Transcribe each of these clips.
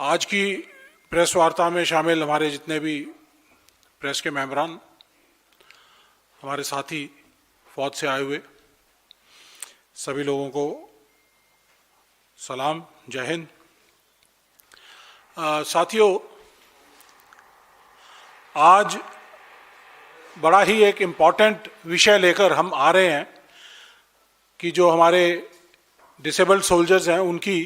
आज की प्रेस वार्ता में शामिल हमारे जितने भी प्रेस के मेंबरान, हमारे साथी फौज से आए हुए सभी लोगों को सलाम, जय हिंद। साथियों, आज बड़ा ही एक इम्पॉर्टेंट विषय लेकर हम आ रहे हैं कि जो हमारे डिसेबल्ड सोल्जर्स हैं उनकी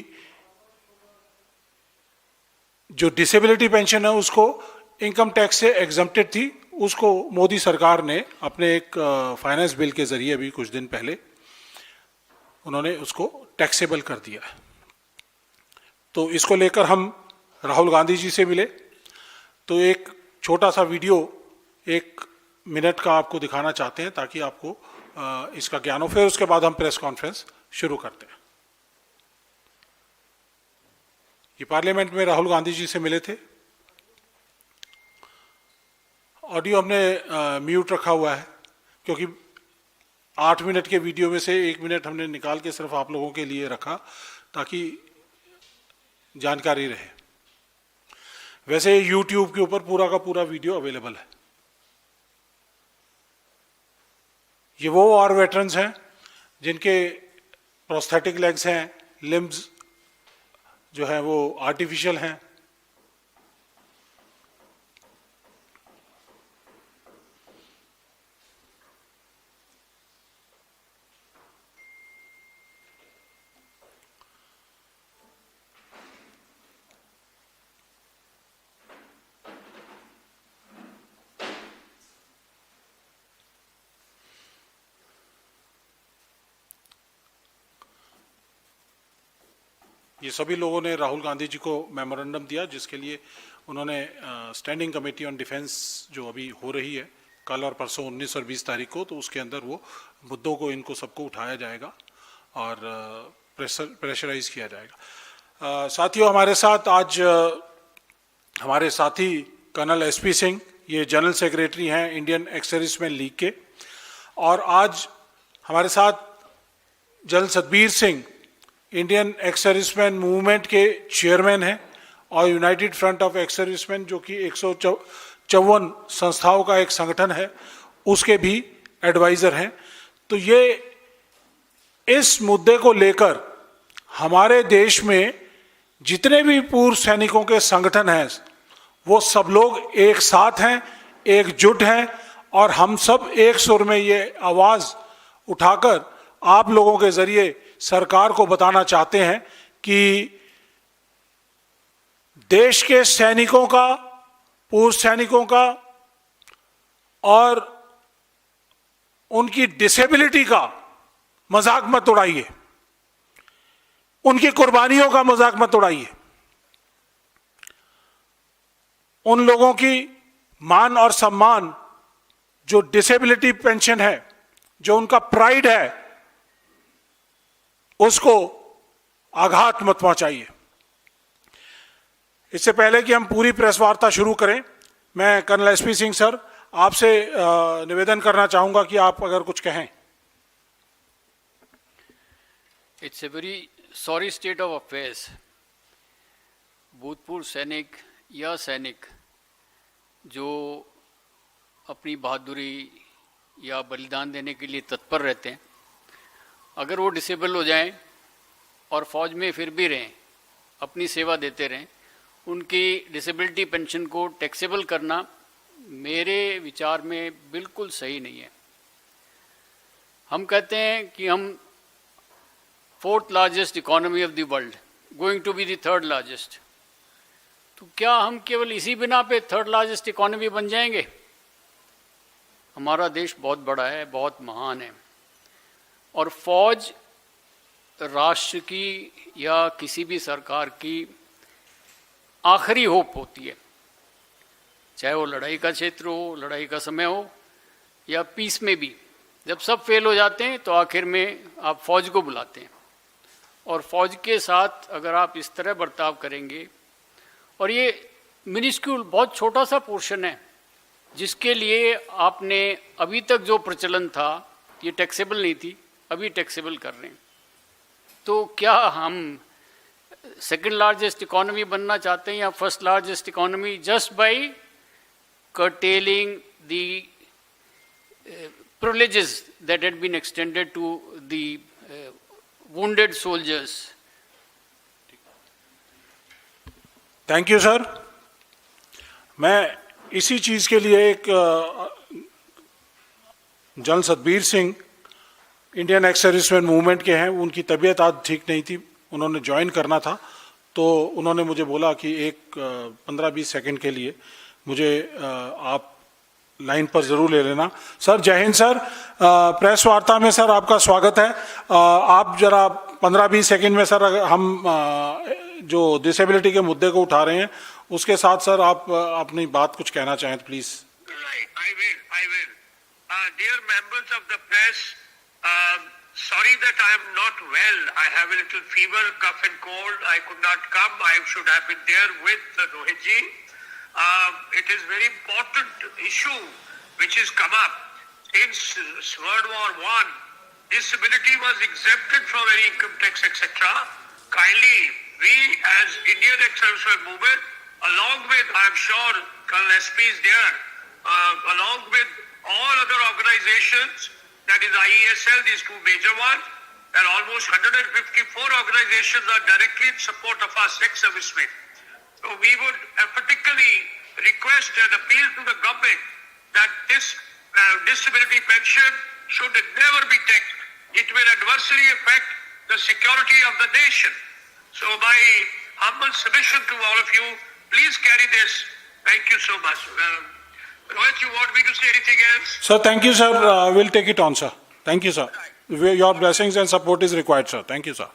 जो डिसेबिलिटी पेंशन है उसको इनकम टैक्स से एग्जम्प्टेड थी, उसको मोदी सरकार ने अपने एक फाइनेंस बिल के जरिए अभी कुछ दिन पहले उन्होंने उसको टैक्सेबल कर दिया है। तो इसको लेकर हम राहुल गांधी जी से मिले, तो एक छोटा सा वीडियो 1 मिनट का आपको दिखाना चाहते हैं ताकि आपको इसका ज्ञान हो। फिर उसके बाद हम प्रेस कॉन्फ्रेंस शुरू करते हैं। ये पार्लियामेंट में राहुल गांधी जी से मिले थे। ऑडियो हमने म्यूट रखा हुआ है क्योंकि 8 मिनट के वीडियो में से 1 मिनट हमने निकाल के सिर्फ आप लोगों के लिए रखा ताकि जानकारी रहे। वैसे YouTube के ऊपर पूरा का पूरा वीडियो अवेलेबल है। ये वो वॉर वेटरन्स हैं जिनके प्रोस्थेटिक लेग्स हैं, लिम्ब्स जो है वो आर्टिफिशियल हैं। ये सभी लोगों ने राहुल गांधी जी को मेमोरेंडम दिया जिसके लिए उन्होंने स्टैंडिंग कमेटी ऑन डिफेंस जो अभी हो रही है कल और परसों 19 और 20 तारीख को, तो उसके अंदर वो मुद्दों को इनको सबको उठाया जाएगा और प्रेशराइज किया जाएगा। साथियों, हमारे साथ आज हमारे साथी कर्नल SP सिंह, ये जनरल सेक्रेटरी हैं इंडियन एक्स सर्विसमैन लीग के, और आज हमारे साथ general Satbir Singh Indian ex serviceman movement के चेयरमैन हैं और United front of ex serviceman जो कि 154 संस्थाओं का एक संगठन है उसके भी एडवाइजर हैं। तो ये इस मुद्दे को लेकर हमारे देश में जितने भी पूर्व सैनिकों के संगठन हैं वो सब लोग एक साथ हैं, एकजुट हैं और हम सब एक सुर में ये आवाज़ उठाकर आप लोगों के जरिए सरकार को बताना चाहते हैं कि देश के सैनिकों का, पूर्व सैनिकों का और उनकी डिसेबिलिटी का मजाक मत उड़ाइए, उनकी कुर्बानियों का मजाक मत उड़ाइए। उन लोगों की मान और सम्मान, जो डिसेबिलिटी पेंशन है, जो उनका प्राइड है, उसको आघात मत पहुंचाइए। इससे पहले कि हम पूरी प्रेस वार्ता शुरू करें, मैं कर्नल SP सिंह सर आपसे निवेदन करना चाहूंगा कि आप अगर कुछ कहें। It's a very sorry state of affairs. भूतपूर्व सैनिक या सैनिक जो अपनी बहादुरी या बलिदान देने के लिए तत्पर रहते हैं, अगर वो डिसेबल हो जाएं और फौज में फिर भी रहें, अपनी सेवा देते रहें, उनकी डिसेबिलिटी पेंशन को टैक्सेबल करना मेरे विचार में बिल्कुल सही नहीं है। हम कहते हैं कि हम 4th largest economy of the world, going to be the 3rd largest. तो क्या हम केवल इसी बिना पे 3rd लार्जेस्ट इकोनॉमी बन जाएंगे? हमारा देश बहुत बड़ा है, बहुत महान है, और फौज राष्ट्र की या किसी भी सरकार की आखिरी होप होती है, चाहे वो लड़ाई का क्षेत्र हो, लड़ाई का समय हो या पीस में भी। जब सब फेल हो जाते हैं तो आखिर में आप फौज को बुलाते हैं, और फौज के साथ अगर आप इस तरह बर्ताव करेंगे, और ये मिनिस्क्यूल बहुत छोटा सा पोर्शन है जिसके लिए आपने अभी तक जो प्रचलन था, ये टैक्सेबल नहीं थी, अभी टैक्सेबल कर रहे हैं, तो क्या हम सेकंड लार्जेस्ट इकोनॉमी बनना चाहते हैं या first largest economy, just by curtailing the privileges that had been extended to the wounded soldiers. Thank you sir. मैं इसी चीज़ के लिए एक general Satbir Singh Indian ex serviceman movement के हैं, उनकी तबीयत आज ठीक नहीं थी, उन्होंने ज्वाइन करना था, तो उन्होंने मुझे बोला कि एक 15-20 सेकंड के लिए मुझे आप लाइन पर ज़रूर ले लेना। सर जय हिंद सर, प्रेस वार्ता में सर आपका स्वागत है। आप जरा 15-20 सेकंड में सर हम जो डिसेबिलिटी के मुद्दे को उठा रहे हैं उसके साथ सर आप अपनी बात कुछ कहना चाहें तो please. I will. Dear members of the press, sorry that I am not well. I have a little fever, cough and cold. I could not come. I should have been there with Rohit ji. It is very important issue which has come up. Since World War I, disability was exempted from any income tax, etc. Kindly, we as Indian Ex-Servicemen Movement, along with, I am sure Colonel SP is there, along with all other organizations, that is IESL, these two major ones, and almost 154 organizations are directly in support of our ex-servicemen. So we would emphatically request and appeal to the government that this disability pension should never be taxed. It will adversely affect the security of the nation. So my humble submission to all of you, please carry this. Thank you so much. Rohit, you want me to say anything else? Sir, thank you sir. We'll take it on sir. Thank you sir. Your blessings and support is required sir. Thank you sir.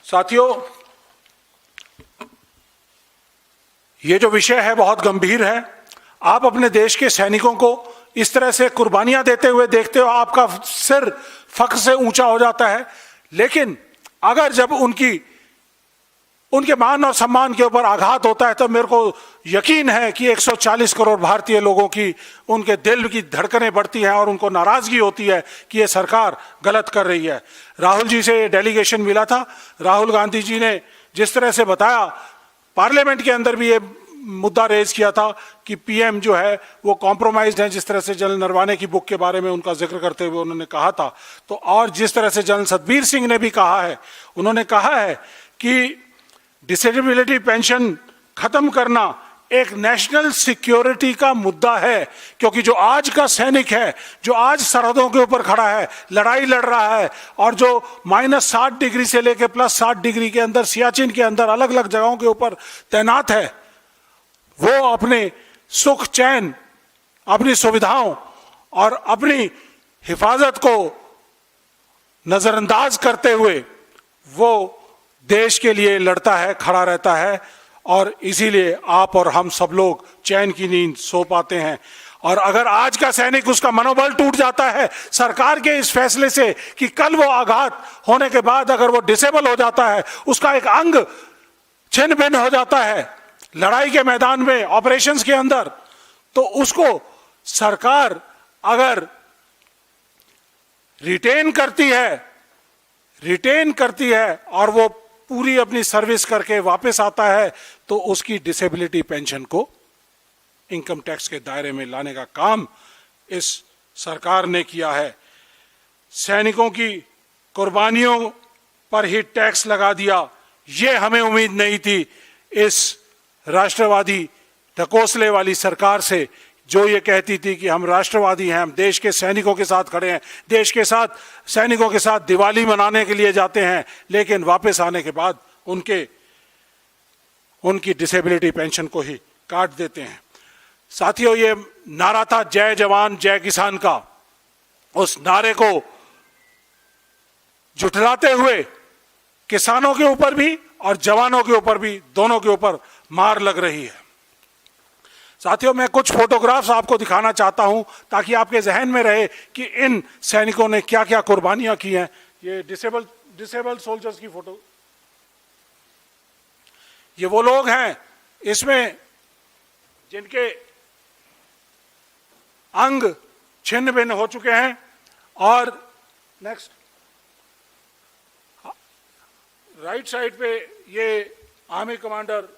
साथियों, ये जो विषय है बहुत गंभीर है। आप अपने देश के सैनिकों को इस तरह से कुर्बानियां देते हुए देखते हो, आपका सिर फख्र से ऊंचा हो जाता है। लेकिन अगर जब उनके मान और सम्मान के ऊपर आघात होता है तो मेरे को यकीन है कि 140 करोड़ भारतीय लोगों की उनके दिल की धड़कनें बढ़ती हैं और उनको नाराजगी होती है कि ये सरकार गलत कर रही है। राहुल जी से डेलीगेशन मिला था, राहुल गांधी जी ने जिस तरह से बताया, पार्लियामेंट के अंदर भी ये मुद्दा रेज किया था कि पीएम जो है वो कॉम्प्रोमाइज्ड है, जिस तरह से जनरल नरवाने की बुक के बारे में उनका जिक्र करते हुए उन्होंने कहा था। तो और जिस तरह से जनरल सतबीर सिंह ने भी कहा है, उन्होंने कहा है कि डिसेबिलिटी पेंशन खत्म करना एक नेशनल सिक्योरिटी का मुद्दा है, क्योंकि जो आज का सैनिक है, जो आज सरहदों के ऊपर खड़ा है, लड़ाई लड़ रहा है और जो -60 डिग्री से लेकर +60 डिग्री के अंदर सियाचिन के अंदर अलग अलग जगहों के ऊपर तैनात है, वो अपने सुख चैन, अपनी सुविधाओं और अपनी हिफाजत को नजरअंदाज करते हुए वो देश के लिए लड़ता है, खड़ा रहता है। और इसीलिए आप और हम सब लोग चैन की नींद सो पाते हैं। और अगर आज का सैनिक, उसका मनोबल टूट जाता है सरकार के इस फैसले से कि कल वो आघात होने के बाद अगर वो डिसेबल हो जाता है, उसका एक अंग छिन्न भिन्न हो जाता है लड़ाई के मैदान में, ऑपरेशंस के अंदर, तो उसको सरकार अगर रिटेन करती है और वो पूरी अपनी सर्विस करके वापस आता है, तो उसकी डिसेबिलिटी पेंशन को इनकम टैक्स के दायरे में लाने का काम इस सरकार ने किया है। सैनिकों की कुर्बानियों पर ही टैक्स लगा दिया, ये हमें उम्मीद नहीं थी इस राष्ट्रवादी ढकोसले वाली सरकार से, जो ये कहती थी कि हम राष्ट्रवादी हैं, हम देश के सैनिकों के साथ खड़े हैं, देश के साथ सैनिकों के साथ दिवाली मनाने के लिए जाते हैं, लेकिन वापस आने के बाद उनकी डिसेबिलिटी पेंशन को ही काट देते हैं। साथियों, ये नारा था जय जवान जय किसान का। उस नारे को जुटलाते हुए किसानों के ऊपर भी और जवानों के ऊपर भी, दोनों के ऊपर मार लग रही है। साथियों, मैं कुछ फोटोग्राफ्स आपको दिखाना चाहता हूं ताकि आपके जहन में रहे कि इन सैनिकों ने क्या क्या कुर्बानियां की हैं। ये डिसेबल्ड सोल्जर्स की फोटो, ये वो लोग हैं इसमें जिनके अंग छिन्न भिन्न हो चुके हैं। और नेक्स्ट, राइट साइड पे ये आर्मी कमांडर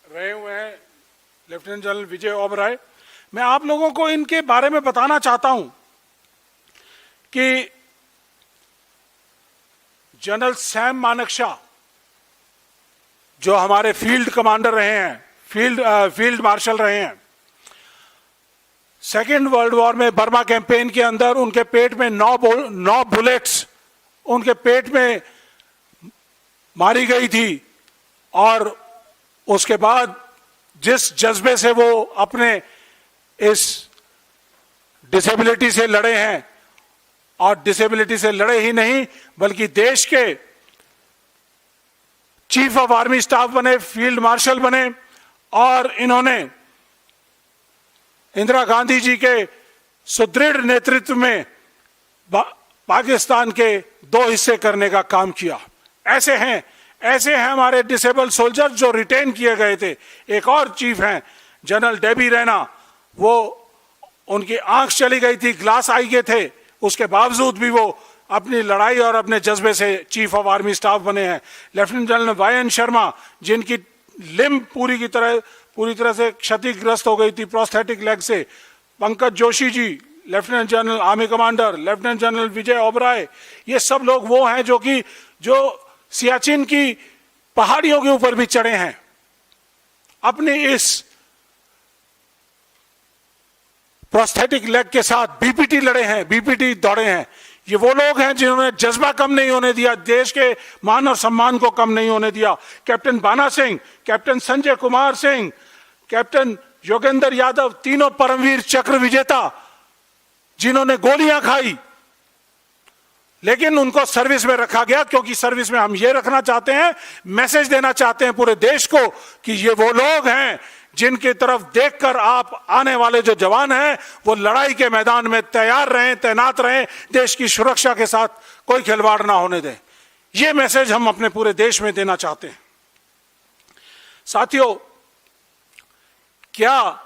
रहे हुए हैं लेफ्टिनेंट जनरल विजय ओबराय। मैं आप लोगों को इनके बारे में बताना चाहता हूं कि जनरल सैम मानेकशॉ जो हमारे फील्ड कमांडर रहे हैं, फील्ड मार्शल रहे हैं, सेकेंड वर्ल्ड वॉर में बर्मा कैंपेन के अंदर उनके पेट में 9 बुलेट्स उनके पेट में मारी गई थी, और उसके बाद जिस जज्बे से वो अपने इस डिसेबिलिटी से लड़े हैं, और डिसेबिलिटी से लड़े ही नहीं बल्कि देश के चीफ ऑफ आर्मी स्टाफ बने, फील्ड मार्शल बने, और इन्होंने इंदिरा गांधी जी के सुदृढ़ नेतृत्व में पाकिस्तान के 2 हिस्से करने का काम किया। ऐसे हैं हमारे डिसेबल सोल्जर्स जो रिटेन किए गए थे। एक और चीफ हैं जनरल डेबी रैना, वो उनकी आंख चली गई थी, ग्लास आई गए थे, उसके बावजूद भी वो अपनी लड़ाई और अपने जज्बे से चीफ ऑफ आर्मी स्टाफ बने हैं। लेफ्टिनेंट जनरल वाई शर्मा जिनकी लिम्ब पूरी तरह से क्षतिग्रस्त हो गई थी प्रोस्थेटिक लेग से। Pankaj Joshi ji lieutenant general army commander, lieutenant general Vijay Oberoi, ये सब लोग वो हैं जो सियाचिन की पहाड़ियों के ऊपर भी चढ़े हैं, अपनी इस प्रोस्थेटिक लेग के साथ बीपीटी लड़े हैं, बीपीटी दौड़े हैं। ये वो लोग हैं जिन्होंने जज्बा कम नहीं होने दिया, देश के मान और सम्मान को कम नहीं होने दिया। कैप्टन बाना सिंह, कैप्टन संजय कुमार सिंह, कैप्टन योगेंद्र यादव, तीनों परमवीर चक्र विजेता जिन्होंने गोलियां खाई, लेकिन उनको सर्विस में रखा गया, क्योंकि सर्विस में हम ये रखना चाहते हैं, मैसेज देना चाहते हैं पूरे देश को कि ये वो लोग हैं जिनकी तरफ देखकर आप आने वाले जो जवान हैं वो लड़ाई के मैदान में तैयार रहें, तैनात रहें, देश की सुरक्षा के साथ कोई खिलवाड़ ना होने दें। ये मैसेज हम अपने पूरे देश में देना चाहते हैं। साथियों, क्या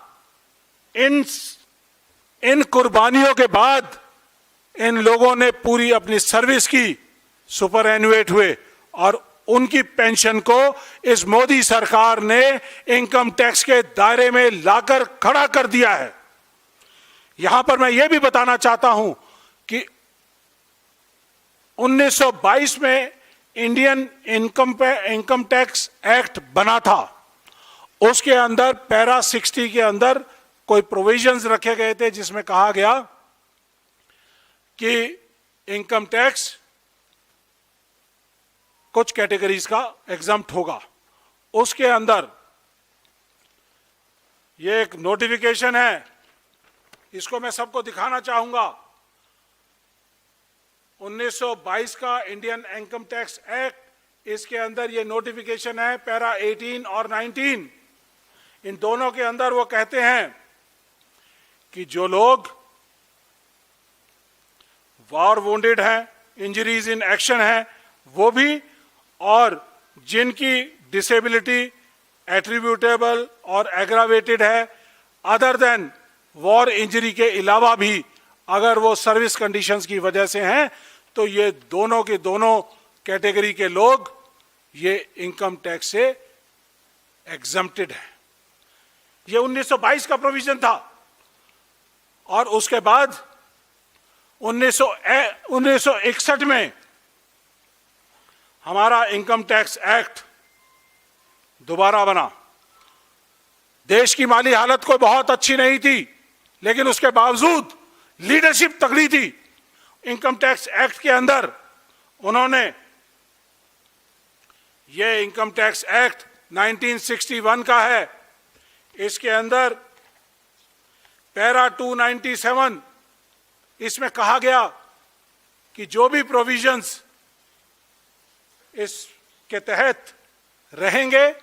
इन कुर्बानियों के बाद इन लोगों ने पूरी अपनी सर्विस की, सुपर एनुएट हुए, और उनकी पेंशन को इस मोदी सरकार ने इनकम टैक्स के दायरे में लाकर खड़ा कर दिया है। यहां पर मैं यह भी बताना चाहता हूं कि 1922 में इंडियन इनकम टैक्स एक्ट बना था। उसके अंदर पैरा 60 के अंदर कोई प्रोविजंस रखे गए थे जिसमें कहा गया कि इनकम टैक्स कुछ कैटेगरीज का एग्जम्प्ट होगा। उसके अंदर ये एक नोटिफिकेशन है, इसको मैं सबको दिखाना चाहूंगा। 1922 का इंडियन इनकम टैक्स एक्ट, इसके अंदर ये नोटिफिकेशन है, पैरा 18 और 19। इन दोनों के अंदर वो कहते हैं कि जो लोग वॉर वुंडेड हैं, इंजरीज इन एक्शन हैं, वो भी, और जिनकी डिसेबिलिटी एट्रीब्यूटेबल और एग्रावेटेड है अदर देन वॉर इंजरी के अलावा भी, अगर वो सर्विस कंडीशंस की वजह से हैं, तो ये दोनों के दोनों कैटेगरी के लोग ये इनकम टैक्स से एग्जम्प्टेड है। ये 1922 का प्रोविजन था। और उसके बाद 1961 में हमारा इनकम टैक्स एक्ट दोबारा बना। देश की माली हालत कोई बहुत अच्छी नहीं थी, लेकिन उसके बावजूद लीडरशिप तगड़ी थी। इनकम टैक्स एक्ट के अंदर उन्होंने ये इनकम टैक्स एक्ट 1961 का है, इसके अंदर पैरा 297, इसमें कहा गया कि जो भी प्रोविजंस इसके तहत रहेंगे,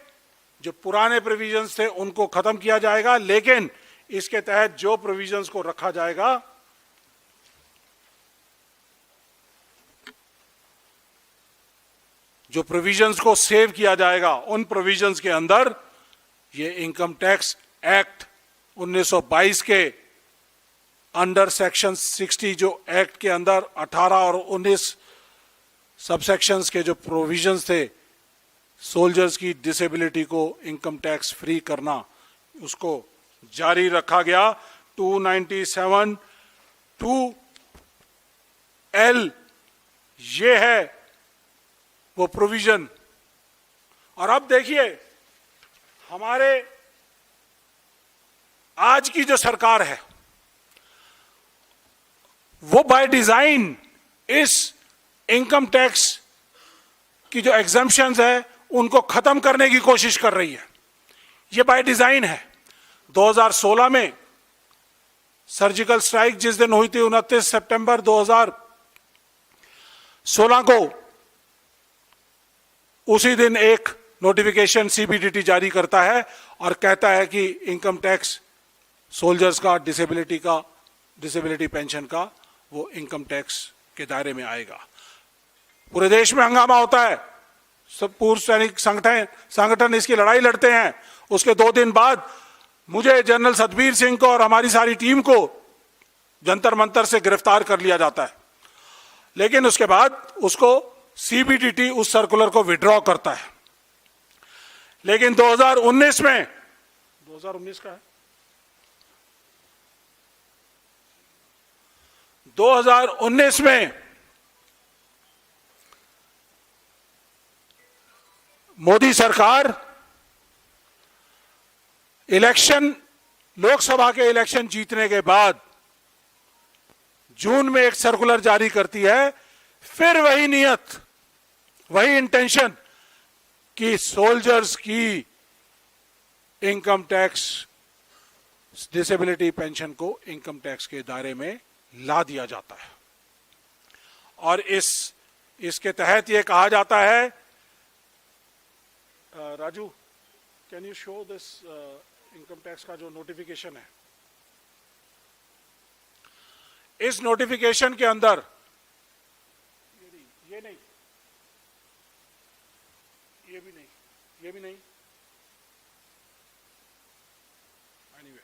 जो पुराने प्रोविजंस थे उनको खत्म किया जाएगा, लेकिन इसके तहत जो प्रोविजंस को रखा जाएगा जो प्रोविजंस को सेव किया जाएगा, उन प्रोविजंस के अंदर ये इनकम टैक्स एक्ट 1922 के अंडर सेक्शन 60 जो एक्ट के अंदर 18 और 19 सबसेक्शंस के जो प्रोविजंस थे सोल्जर्स की डिसेबिलिटी को इनकम टैक्स फ्री करना, उसको जारी रखा गया। 297 2L ये है वो प्रोविजन। और अब देखिए हमारे आज की जो सरकार है वो बाय डिजाइन इस इनकम टैक्स की जो एग्जम्पशंस है उनको खत्म करने की कोशिश कर रही है। ये बाय डिजाइन है। 2016 में सर्जिकल स्ट्राइक जिस दिन हुई थी 29 सितंबर 2016 को, उसी दिन एक नोटिफिकेशन सीबीडीटी जारी करता है और कहता है कि इनकम टैक्स सोल्जर्स का डिसेबिलिटी पेंशन का वो इनकम टैक्स के दायरे में आएगा। पूरे देश में हंगामा होता है, सब पूर्व सैनिक संगठन इसकी लड़ाई लड़ते हैं। उसके 2 दिन बाद मुझे, जनरल सतबीर सिंह को और हमारी सारी टीम को जंतर मंतर से गिरफ्तार कर लिया जाता है। लेकिन उसके बाद उसको सीबीडीटी उस सर्कुलर को विड्रॉ करता है। लेकिन 2019 में 2019 का है 2019 में मोदी सरकार इलेक्शन, लोकसभा के इलेक्शन जीतने के बाद जून में एक सर्कुलर जारी करती है। फिर वही नियत, वही इंटेंशन कि सोल्जर्स की इनकम टैक्स, डिसेबिलिटी पेंशन को इनकम टैक्स के दायरे में ला दिया जाता है। और इसके तहत यह कहा जाता है, Raju can you show this income tax का जो नोटिफिकेशन है, इस नोटिफिकेशन के अंदर ये नहीं, ये भी नहीं, ये भी नहीं, एनीवे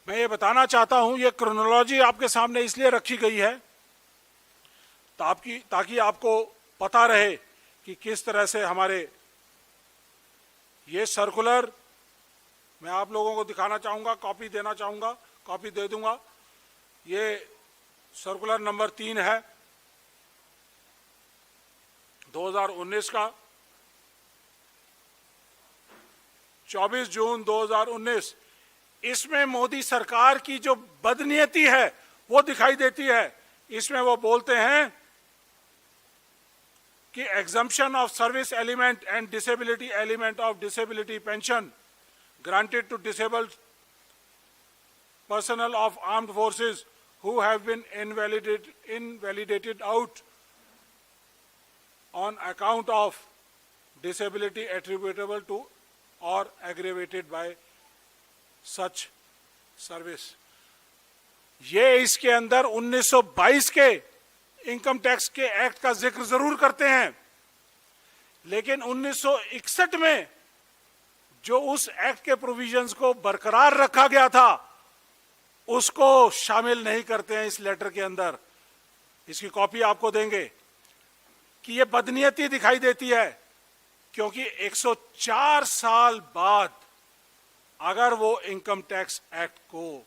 मैं ये बताना चाहता हूं, ये क्रोनोलॉजी आपके सामने इसलिए रखी गई है ताकि आपको पता रहे कि किस तरह से हमारे ये सर्कुलर, मैं आप लोगों को दिखाना चाहूंगा, कॉपी देना चाहूंगा, कॉपी दे दूंगा। ये सर्कुलर नंबर 3 है 2019 का, 24 जून 2019। इसमें मोदी सरकार की जो बदनीयती है वो दिखाई देती है। इसमें वो बोलते हैं कि exemption of service element and disability element of disability pension granted to disabled personnel of armed forces who have been invalidated out on account of disability attributable to or aggravated by such service। ये इसके अंदर 1922 के income tax के act का जिक्र जरूर करते हैं, लेकिन 1961 में जो उस एक्ट के प्रोविजंस को बरकरार रखा गया था उसको शामिल नहीं करते हैं इस लेटर के अंदर। इसकी कॉपी आपको देंगे कि ये बदनीयती दिखाई देती है, क्योंकि 104 साल बाद अगर वो इनकम टैक्स एक्ट को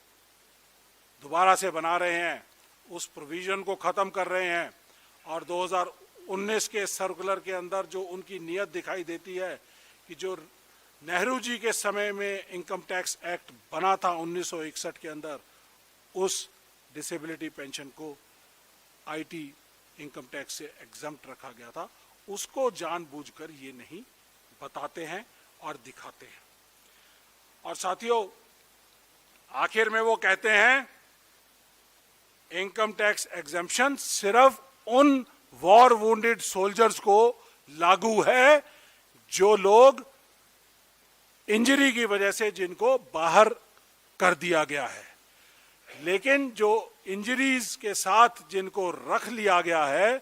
दोबारा से बना रहे हैं, उस प्रोविजन को खत्म कर रहे हैं, और 2019 के सर्कुलर के अंदर जो उनकी नीयत दिखाई देती है कि जो नेहरू जी के समय में इनकम टैक्स एक्ट बना था 1961 के अंदर, उस डिसेबिलिटी पेंशन को आईटी इनकम टैक्स से एग्जम्प्ट रखा गया था, उसको जानबूझकर ये नहीं बताते हैं और दिखाते हैं। और साथियों, आखिर में वो कहते हैं इनकम टैक्स एग्जम्पशन सिर्फ उन वॉर वुंडेड सोल्जर्स को लागू है जो लोग इंजरी की वजह से जिनको बाहर कर दिया गया है। लेकिन जो इंजरीज के साथ जिनको रख लिया गया है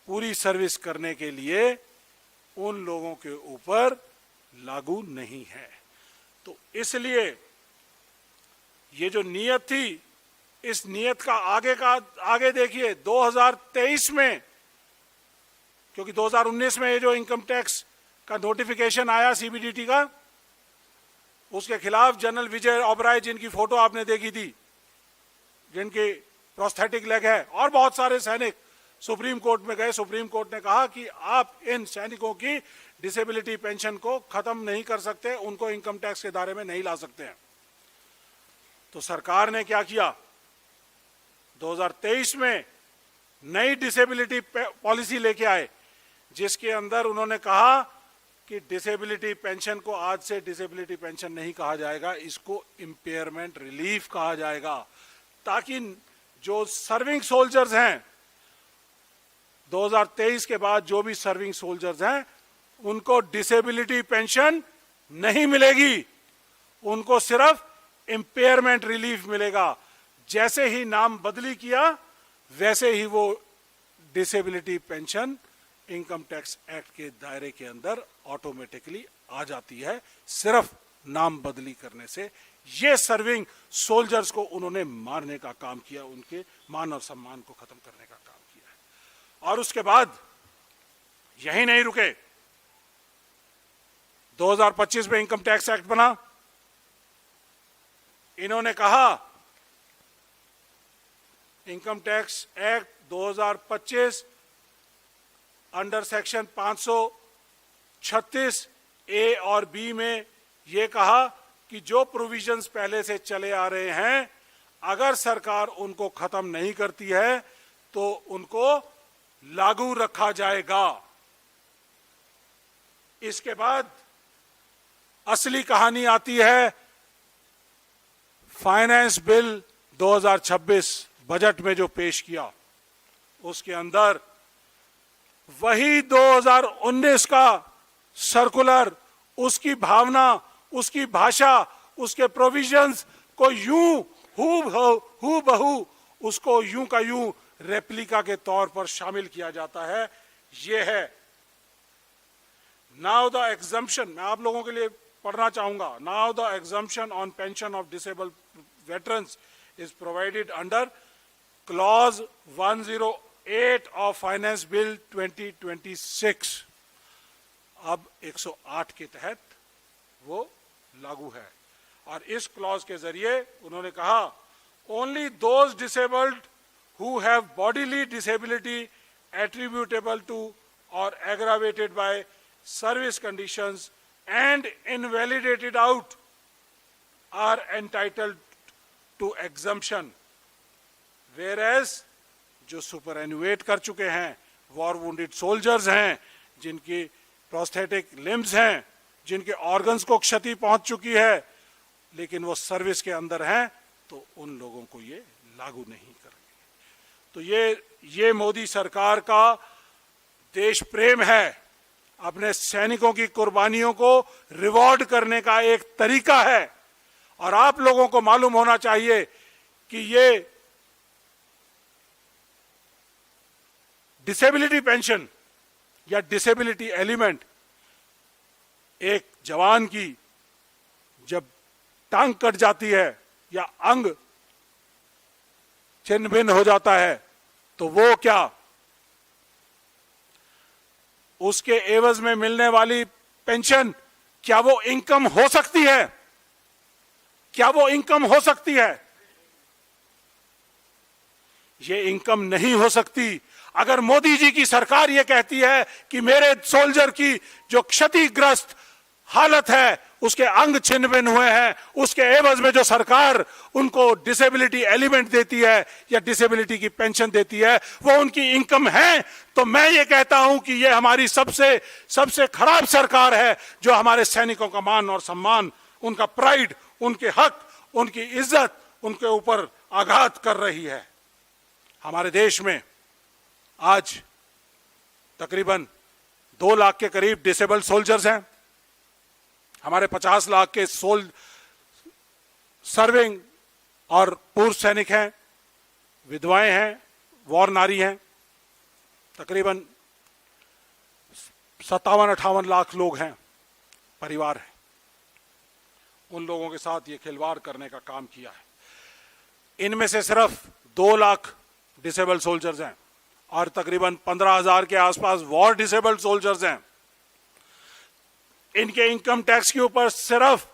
पूरी सर्विस करने के लिए, उन लोगों के ऊपर लागू नहीं है। तो इसलिए ये जो नियत थी, इस नियत का आगे देखिए 2023 में, क्योंकि 2019 में ये जो इनकम टैक्स का नोटिफिकेशन आया सीबीडीटी का, उसके खिलाफ जनरल विजय ओबराय, जिनकी फोटो आपने देखी थी, जिनकी प्रोस्थेटिक लेग है, और बहुत सारे सैनिक सुप्रीम कोर्ट में गए। सुप्रीम कोर्ट ने कहा कि आप इन सैनिकों की डिसेबिलिटी पेंशन को खत्म नहीं कर सकते, उनको इनकम टैक्स के दायरे में नहीं ला सकते हैं। तो सरकार ने क्या किया, 2023 में नई डिसेबिलिटी पॉलिसी लेके आए, जिसके अंदर उन्होंने कहा कि डिसेबिलिटी पेंशन को आज से डिसेबिलिटी पेंशन नहीं कहा जाएगा, इसको इम्पेयरमेंट रिलीफ कहा जाएगा, ताकि जो सर्विंग सोल्जर्स हैं 2023 के बाद, जो भी सर्विंग सोल्जर्स हैं, उनको डिसेबिलिटी पेंशन नहीं मिलेगी, उनको सिर्फ इम्पेयरमेंट रिलीफ मिलेगा। जैसे ही नाम बदली किया, वैसे ही वो disability pension income tax act के दायरे के अंदर ऑटोमेटिकली आ जाती है, सिर्फ नाम बदली करने से। ये सर्विंग सोल्जर्स को उन्होंने मारने का काम किया, उनके मान और सम्मान को खत्म करने का काम किया है। और उसके बाद यही नहीं रुके, 2025 में इनकम टैक्स एक्ट बना। इन्होंने कहा income tax act 2025 under section 536 ए और बी में यह कहा कि जो प्रोविजंस पहले से चले आ रहे हैं, अगर सरकार उनको खत्म नहीं करती है तो उनको लागू रखा जाएगा। इसके बाद असली कहानी आती है फाइनेंस बिल 2026 बजट में जो पेश किया, उसके अंदर वही 2019 का सर्कुलर, उसकी भावना, उसकी भाषा, उसके प्रोविजंस को यूं हू बहू उसको यूं का यूं रेप्लिका के तौर पर शामिल किया जाता है। यह है नाउ द एग्जम्पशन, मैं आप लोगों के लिए पढ़ना चाहूंगा। Now the exemption on pension of disabled veterans is provided under clause 108 of finance bill 2026। अब 108 के तहत वो लागू है, और इस क्लॉज के जरिए उन्होंने कहा only those disabled who have bodily disability attributable to or aggravated by service conditions and invalidated out are entitled to exemption, whereas जो सुपरएनुएट कर चुके हैं, वॉर वुंडेड सोल्जर्स हैं, जिनकी प्रोस्थेटिक लिम्स हैं, जिनके ऑर्गन्स को क्षति पहुंच चुकी है, लेकिन वो सर्विस के अंदर हैं, तो उन लोगों को ये लागू नहीं करेंगे। तो ये मोदी सरकार का देश प्रेम है, अपने सैनिकों की कुर्बानियों को रिवॉर्ड करने का एक तरीका है। और आप लोगों को मालूम होना चाहिए कि ये डिसेबिलिटी पेंशन या डिसेबिलिटी एलिमेंट एक जवान की जब टांग कट जाती है या अंग छिन्न भिन्न हो जाता है, तो वो क्या उसके एवज में मिलने वाली पेंशन, क्या वो इनकम हो सकती है? क्या वो इनकम हो सकती है? ये इनकम नहीं हो सकती। अगर मोदी जी की सरकार ये कहती है कि मेरे सोल्जर की जो क्षतिग्रस्त हालत है, उसके अंग छिन्न भिन्न हुए हैं, उसके एवज में जो सरकार उनको डिसेबिलिटी एलिमेंट देती है या डिसेबिलिटी की पेंशन देती है, वो उनकी इनकम है, तो मैं ये कहता हूं कि ये हमारी सबसे खराब सरकार है, जो हमारे सैनिकों का मान और सम्मान, उनका प्राइड, उनके हक, उनकी इज्जत, उनके ऊपर आघात कर रही है। हमारे देश में आज तकरीबन 2 लाख के करीब डिसेबल्ड सोल्जर्स हैं। हमारे 50 लाख के सर्विंग और पूर्व सैनिक हैं, विधवाएं हैं, वॉर नारी हैं, तकरीबन 57-58 लाख लोग हैं, परिवार है। उन लोगों के साथ ये खिलवाड़ करने का काम किया है। इनमें से सिर्फ 2 लाख डिसेबल सोल्जर्स हैं और तकरीबन 15,000 के आसपास वॉर डिसेबल्ड सोल्जर्स हैं। इनके इनकम टैक्स के ऊपर सिर्फ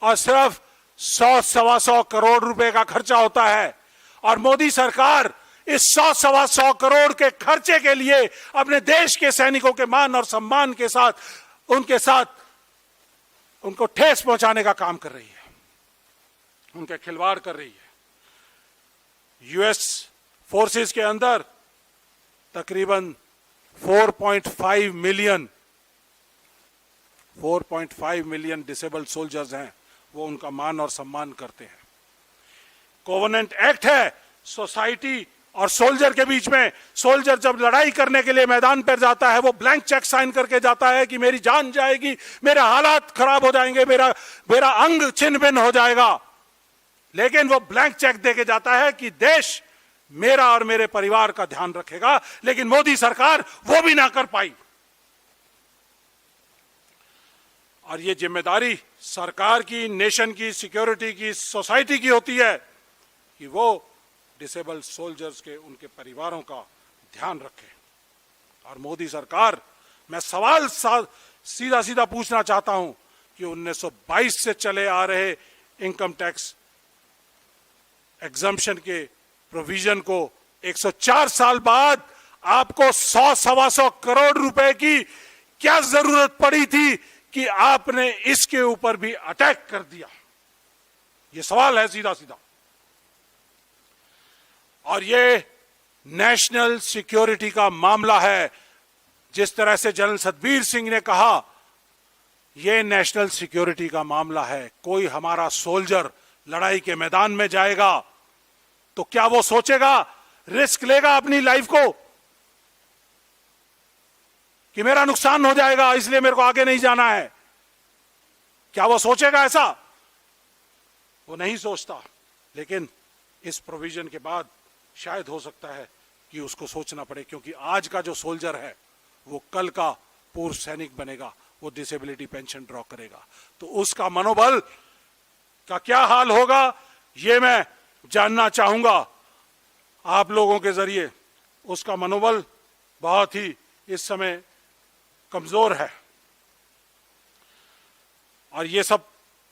और सिर्फ 100-125 करोड़ रुपए का खर्चा होता है और मोदी सरकार इस 100-125 करोड़ के खर्चे के लिए अपने देश के सैनिकों के मान और सम्मान के साथ उनको ठेस पहुंचाने का काम कर रही है, उनके खिलवाड़ कर रही है। यूएस फोर्सेस के अंदर तकरीबन 4.5 मिलियन डिसेबल्ड सोल्जर्स हैं, वो उनका मान और सम्मान करते हैं। कोवेनेंट एक्ट है सोसाइटी और सोल्जर के बीच में। सोल्जर जब लड़ाई करने के लिए मैदान पर जाता है वो ब्लैंक चेक साइन करके जाता है कि मेरी जान जाएगी, मेरे हालात खराब हो जाएंगे, मेरा अंग छिन्न भिन्न हो जाएगा, लेकिन वो ब्लैंक चेक देके जाता है कि देश मेरा और मेरे परिवार का ध्यान रखेगा। लेकिन मोदी सरकार वो भी ना कर पाई। और ये जिम्मेदारी सरकार की, नेशन की, सिक्योरिटी की, सोसाइटी की होती है कि वो डिसेबल्ड सोल्जर्स के, उनके परिवारों का ध्यान रखे। और मोदी सरकार, मैं सवाल सीधा सीधा पूछना चाहता हूं कि 1922 से चले आ रहे इनकम टैक्स एग्जम्पशन के प्रोविजन को 104 साल बाद आपको 100-125 करोड़ रुपए की क्या जरूरत पड़ी थी कि आपने इसके ऊपर भी अटैक कर दिया? यह सवाल है सीधा सीधा। और ये नेशनल सिक्योरिटी का मामला है। जिस तरह से जनरल सतबीर सिंह ने कहा, यह नेशनल सिक्योरिटी का मामला है। कोई हमारा सोल्जर लड़ाई के मैदान में जाएगा तो क्या वो सोचेगा, रिस्क लेगा अपनी लाइफ को कि मेरा नुकसान हो जाएगा इसलिए मेरे को आगे नहीं जाना है? क्या वो सोचेगा ऐसा? वो नहीं सोचता। लेकिन इस प्रोविजन के बाद शायद हो सकता है कि उसको सोचना पड़े, क्योंकि आज का जो सोल्जर है वो कल का पूर्व सैनिक बनेगा, वो डिसेबिलिटी पेंशन ड्रॉ करेगा, तो उसका मनोबल का क्या हाल होगा ये मैं जानना चाहूंगा आप लोगों के जरिए। उसका मनोबल बहुत ही इस समय कमजोर है। और ये सब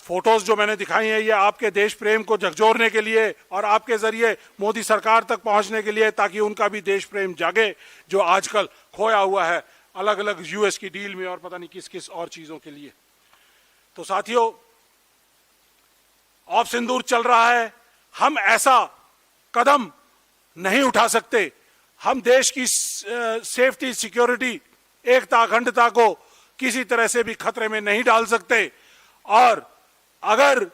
फोटोज जो मैंने दिखाई हैं, ये आपके देश प्रेम को झकझोरने के लिए और आपके जरिए मोदी सरकार तक पहुंचने के लिए, ताकि उनका भी देश प्रेम जागे, जो आजकल खोया हुआ है अलग अलग यूएस की डील में और पता नहीं किस किस और चीजों के लिए। तो साथियों, ऑफ सिंदूर चल रहा है, हम ऐसा कदम नहीं उठा सकते। हम देश की सेफ्टी, सिक्योरिटी, एकता, अखंडता को किसी तरह से भी खतरे में नहीं डाल सकते। और अगर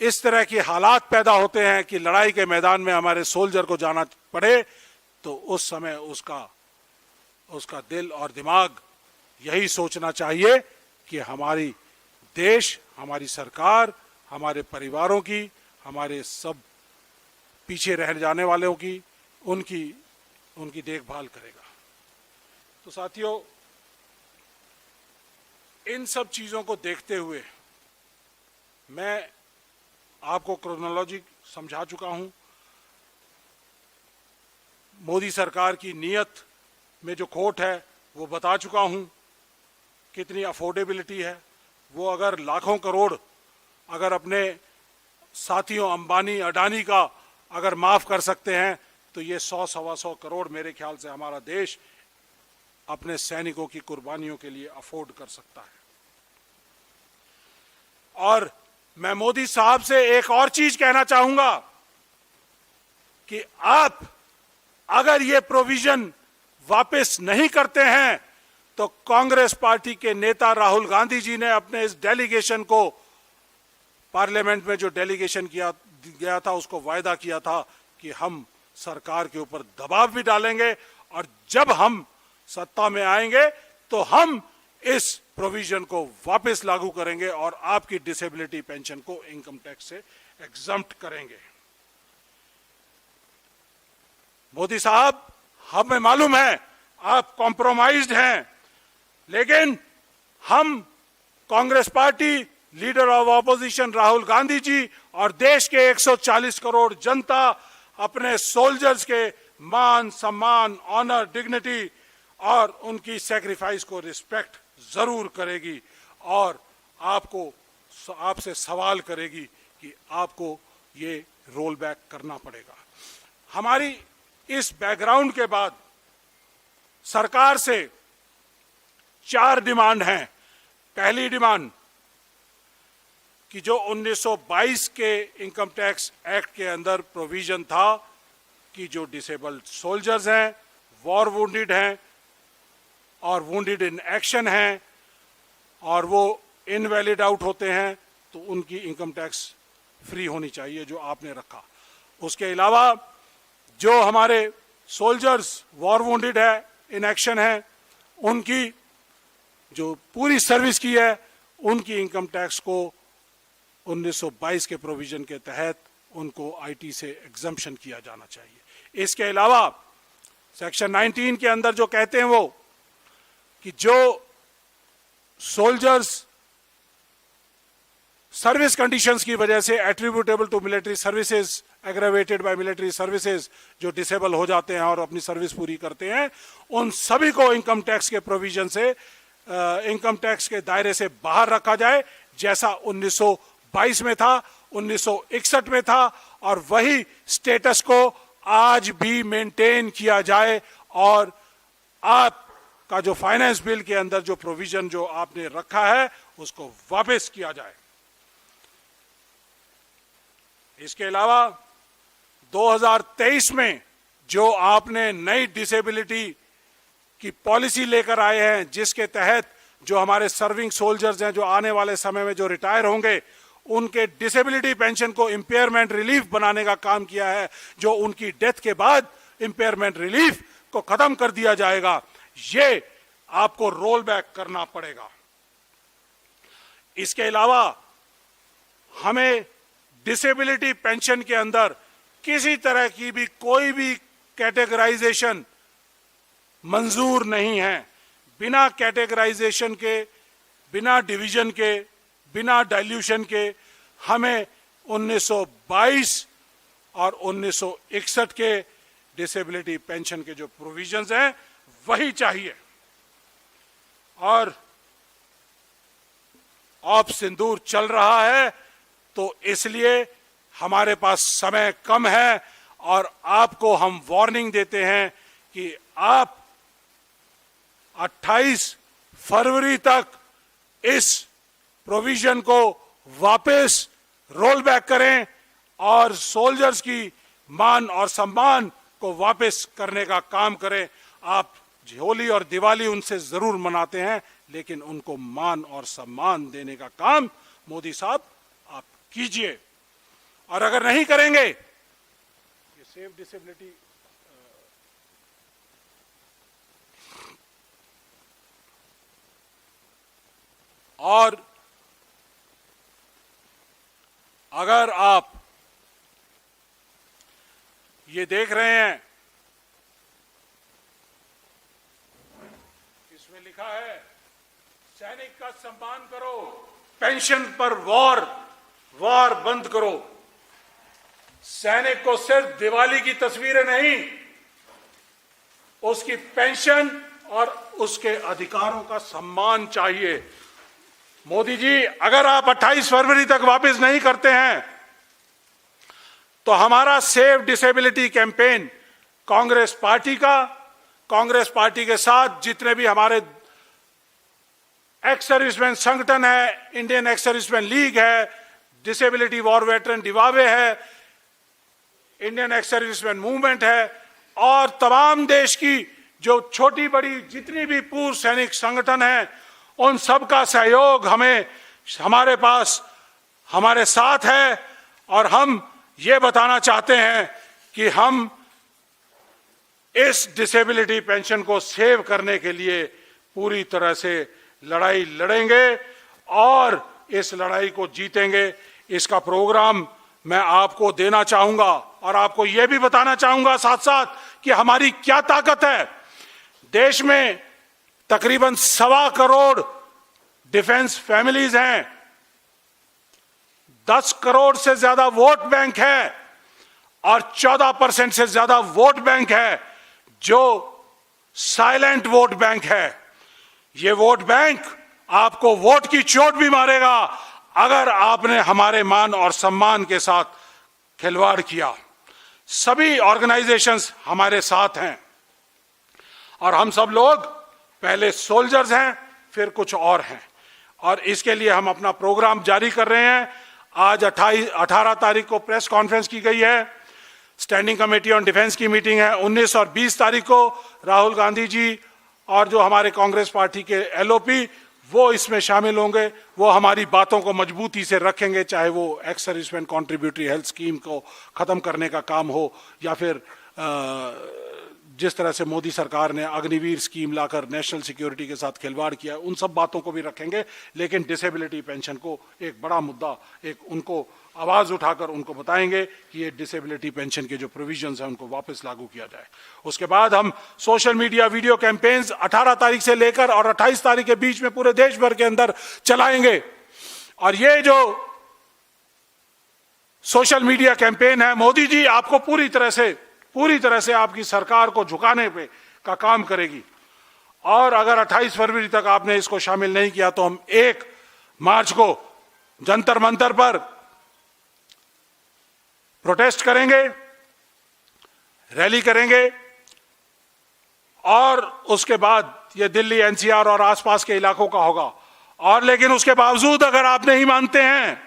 इस तरह के हालात पैदा होते हैं कि लड़ाई के मैदान में हमारे सोल्जर को जाना पड़े, तो उस समय उसका दिल और दिमाग यही सोचना चाहिए कि हमारी देश, हमारी सरकार, हमारे परिवारों की, हमारे सब पीछे रह जाने वालों की, उनकी देखभाल करेगा। तो साथियों, इन सब चीजों को देखते हुए मैं आपको क्रोनोलॉजी समझा चुका हूं। मोदी सरकार की नीयत में जो खोट है वो बता चुका हूं। कितनी अफोर्डेबिलिटी है वो, अगर लाखों करोड़ अगर अपने साथियों अंबानी, अडानी का अगर माफ कर सकते हैं, तो ये 100-125 करोड़ मेरे ख्याल से हमारा देश अपने सैनिकों की कुर्बानियों के लिए अफोर्ड कर सकता है। और मैं मोदी साहब से एक और चीज कहना चाहूंगा कि आप अगर ये प्रोविजन वापस नहीं करते हैं, तो कांग्रेस पार्टी के नेता राहुल गांधी जी ने अपने इस डेलीगेशन को, पार्लियामेंट में जो डेलीगेशन किया गया था, उसको वायदा किया था कि हम सरकार के ऊपर दबाव भी डालेंगे और जब हम सत्ता में आएंगे तो हम इस प्रोविजन को वापस लागू करेंगे और आपकी डिसेबिलिटी पेंशन को इनकम टैक्स से एग्जम्प्ट करेंगे। मोदी साहब, हमें मालूम है आप कॉम्प्रोमाइज्ड हैं, लेकिन हम Congress party, leader of opposition Rahul Gandhi ji और देश के 140 करोड़ जनता अपने सोल्जर्स के मान, सम्मान, ऑनर, डिग्निटी और उनकी सैक्रिफाइस को रिस्पेक्ट जरूर करेगी और आपसे सवाल करेगी कि आपको ये रोल बैक करना पड़ेगा। हमारी इस बैकग्राउंड के बाद सरकार से 4 डिमांड हैं। पहली डिमांड कि जो 1922 के इनकम टैक्स एक्ट के अंदर प्रोविजन था कि जो डिसेबल्ड सोल्जर्स हैं, वॉर वुंडेड हैं और वुंडेड इन एक्शन हैं और वो इनवैलिड आउट होते हैं, तो उनकी इनकम टैक्स फ्री होनी चाहिए, जो आपने रखा। उसके अलावा जो हमारे सोल्जर्स वॉर वुंडेड है, इन एक्शन है, उनकी जो पूरी सर्विस की है, उनकी इनकम टैक्स को 1922 के प्रोविजन के तहत उनको आईटी से एग्जम्पशन किया जाना चाहिए। इसके अलावा सेक्शन 19 के अंदर जो कहते हैं वो कि जो सोल्जर्स सर्विस कंडीशंस की वजह से attributable to military services, aggravated by military services, जो डिसेबल हो जाते हैं और अपनी सर्विस पूरी करते हैं, उन सभी को इनकम टैक्स के प्रोविजन से, इनकम टैक्स के दायरे से बाहर रखा जाए, जैसा 1922 में था, 1961 में था, और वही स्टेटस को आज भी मेंटेन किया जाए और आपका जो फाइनेंस बिल के अंदर जो प्रोविजन जो आपने रखा है उसको वापस किया जाए। इसके अलावा 2023 में जो आपने नई डिसेबिलिटी की पॉलिसी लेकर आए हैं, जिसके तहत जो हमारे सर्विंग सोल्जर्स हैं, जो आने वाले समय में जो रिटायर होंगे, उनके डिसेबिलिटी पेंशन को इंपेयरमेंट रिलीफ बनाने का काम किया है, जो उनकी डेथ के बाद इंपेयरमेंट रिलीफ को खत्म कर दिया जाएगा, ये आपको रोल बैक करना पड़ेगा। इसके अलावा हमें डिसेबिलिटी पेंशन के अंदर किसी तरह की भी कोई भी कैटेगराइजेशन मंजूर नहीं है। बिना कैटेगराइजेशन के, बिना डिवीजन के, बिना डाइल्यूशन के हमें 1922 और 1961 के डिसेबिलिटी पेंशन के जो प्रोविजंस हैं वही चाहिए। और अब सिंदूर चल रहा है, तो इसलिए हमारे पास समय कम है और आपको हम वार्निंग देते हैं कि आप 28 फरवरी तक इस प्रोविजन को वापस रोल बैक करें और सोल्जर्स की मान और सम्मान को वापस करने का काम करें। आप होली और दिवाली उनसे जरूर मनाते हैं, लेकिन उनको मान और सम्मान देने का काम मोदी साहब आप कीजिए। और अगर नहीं करेंगे, ये सेफ डिसेबिलिटी और अगर आप ये देख रहे हैं, इसमें लिखा है सैनिक का सम्मान करो, पेंशन पर वार बंद करो। सैनिक को सिर्फ दिवाली की तस्वीरें नहीं, उसकी पेंशन और उसके अधिकारों का सम्मान चाहिए। मोदी जी, अगर आप 28 फरवरी तक वापस नहीं करते हैं तो हमारा save disability campaign Congress party का, कांग्रेस पार्टी के साथ जितने भी हमारे एक्स सर्विसमैन संगठन है, इंडियन एक्स सर्विसमैन लीग है, डिसेबिलिटी वॉर वेटरन डिवावे है, इंडियन एक्स सर्विसमैन मूवमेंट है और तमाम देश की जो छोटी बड़ी जितनी भी पूर्व सैनिक संगठन हैं, उन सब का सहयोग हमारे पास हमारे साथ है। और हम ये बताना चाहते हैं कि हम इस डिसेबिलिटी पेंशन को सेव करने के लिए पूरी तरह से लड़ाई लड़ेंगे और इस लड़ाई को जीतेंगे। इसका प्रोग्राम मैं आपको देना चाहूंगा और आपको यह भी बताना चाहूंगा साथ साथ कि हमारी क्या ताकत है। देश में तकरीबन 1.25 करोड़ डिफेंस फैमिलीज हैं, 10 करोड़ से ज्यादा वोट बैंक है और 14% से ज्यादा वोट बैंक है जो साइलेंट वोट बैंक है। ये वोट बैंक आपको वोट की चोट भी मारेगा अगर आपने हमारे मान और सम्मान के साथ खिलवाड़ किया। सभी ऑर्गेनाइजेशंस हमारे साथ हैं और हम सब लोग पहले सोल्जर्स हैं, फिर कुछ और हैं, और इसके लिए हम अपना प्रोग्राम जारी कर रहे हैं। आज 18 तारीख को प्रेस कॉन्फ्रेंस की गई है, स्टैंडिंग कमेटी ऑन डिफेंस की मीटिंग है। 19 और 20 तारीख को राहुल गांधी जी और जो हमारे कांग्रेस पार्टी के एलओपी वो इसमें शामिल होंगे। वो हमारी बातों को मजबूती से रखेंगे, चाहे वो ex serviceman contributory health scheme को खत्म करने का काम हो या फिर जिस तरह से मोदी सरकार ने अग्निवीर स्कीम लाकर नेशनल सिक्योरिटी के साथ खिलवाड़ किया, उन सब बातों को भी रखेंगे। लेकिन डिसेबिलिटी पेंशन को एक बड़ा मुद्दा, एक उनको आवाज उठाकर उनको बताएंगे कि ये डिसेबिलिटी पेंशन के जो प्रोविजंस हैं उनको वापस लागू किया जाए। उसके बाद हम सोशल मीडिया वीडियो कैंपेन्स 18 तारीख से लेकर और 28 तारीख के बीच में पूरे देश भर के अंदर चलाएंगे। और ये जो सोशल मीडिया कैंपेन है, मोदी जी आपको पूरी तरह से आपकी सरकार को झुकाने पे का काम करेगी। और अगर 28 फरवरी तक आपने इसको शामिल नहीं किया तो हम 1 मार्च को जंतर मंतर पर प्रोटेस्ट करेंगे, रैली करेंगे और उसके बाद ये दिल्ली एनसीआर और आसपास के इलाकों का होगा। और लेकिन उसके बावजूद अगर आप नहीं मानते हैं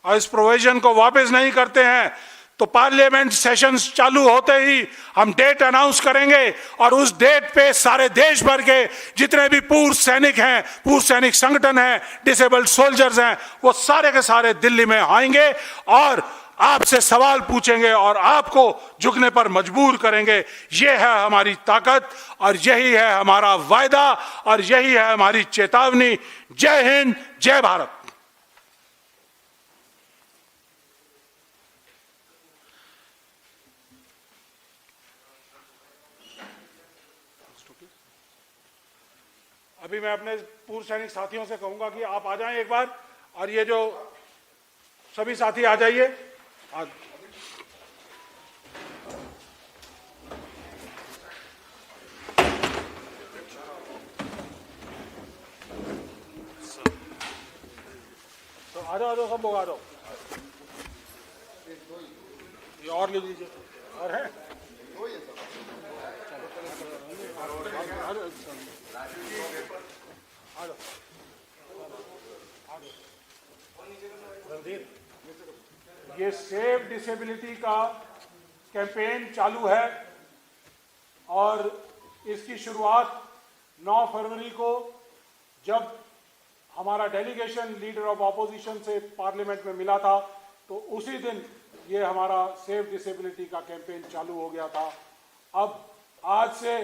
और इस प्रोविजन को वापस नहीं करते हैं तो पार्लियामेंट सेशंस चालू होते ही हम डेट अनाउंस करेंगे और उस डेट पे सारे देश भर के जितने भी पूर्व सैनिक हैं, पूर्व सैनिक संगठन हैं, डिसेबल्ड सोल्जर्स हैं, वो सारे के सारे दिल्ली में आएंगे और आपसे सवाल पूछेंगे और आपको झुकने पर मजबूर करेंगे। ये है हमारी ताकत और यही है हमारा वायदा और यही है हमारी चेतावनी। जय हिंद, जय भारत। अभी मैं अपने पूर्व सैनिक साथियों से कहूंगा कि आप आ जाएं एक बार, और ये जो सभी साथी आ जाइए। तो आ जाओ सब लोग आ जाओ। ये और ले लीजिए, और है ये सेव डिसेबिलिटी का कैंपेन चालू है और इसकी शुरुआत 9 फरवरी को जब हमारा डेलीगेशन लीडर ऑफ ऑपोजिशन से पार्लियामेंट में मिला था तो उसी दिन ये हमारा सेव डिसेबिलिटी का कैंपेन चालू हो गया था। अब आज से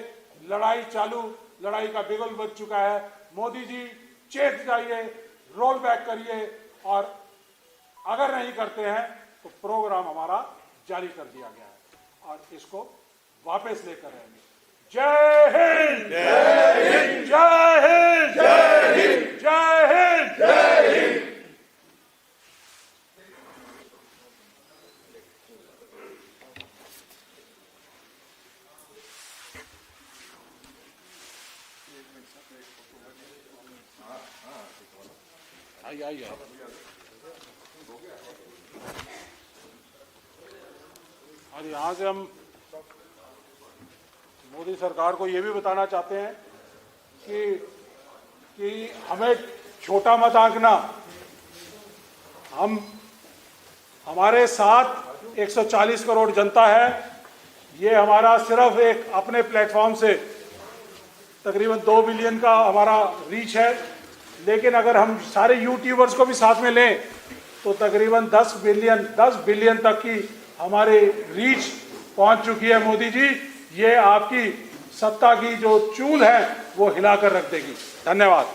लड़ाई चालू, लड़ाई का बिगुल बज चुका है। मोदी जी चेत जाइए, रोल बैक करिए और अगर नहीं करते हैं तो प्रोग्राम हमारा जारी कर दिया गया है और इसको वापस लेकर आएंगे। जय हिंद, जय हिंद, जय हिंद, जय हिंद, जय हिंद, जय हिंद। आइए और यहाँ से हम मोदी सरकार को ये भी बताना चाहते हैं कि हमें छोटा मत आंकना। हमारे साथ 140 करोड़ जनता है। ये हमारा सिर्फ एक अपने प्लेटफॉर्म से तकरीबन 2 बिलियन का हमारा रीच है, लेकिन अगर हम सारे यूट्यूबर्स को भी साथ में लें तो तकरीबन 10 बिलियन तक की हमारे रीच पहुंच चुकी है। मोदी जी, ये आपकी सत्ता की जो चूल है वो हिलाकर रख देगी। धन्यवाद।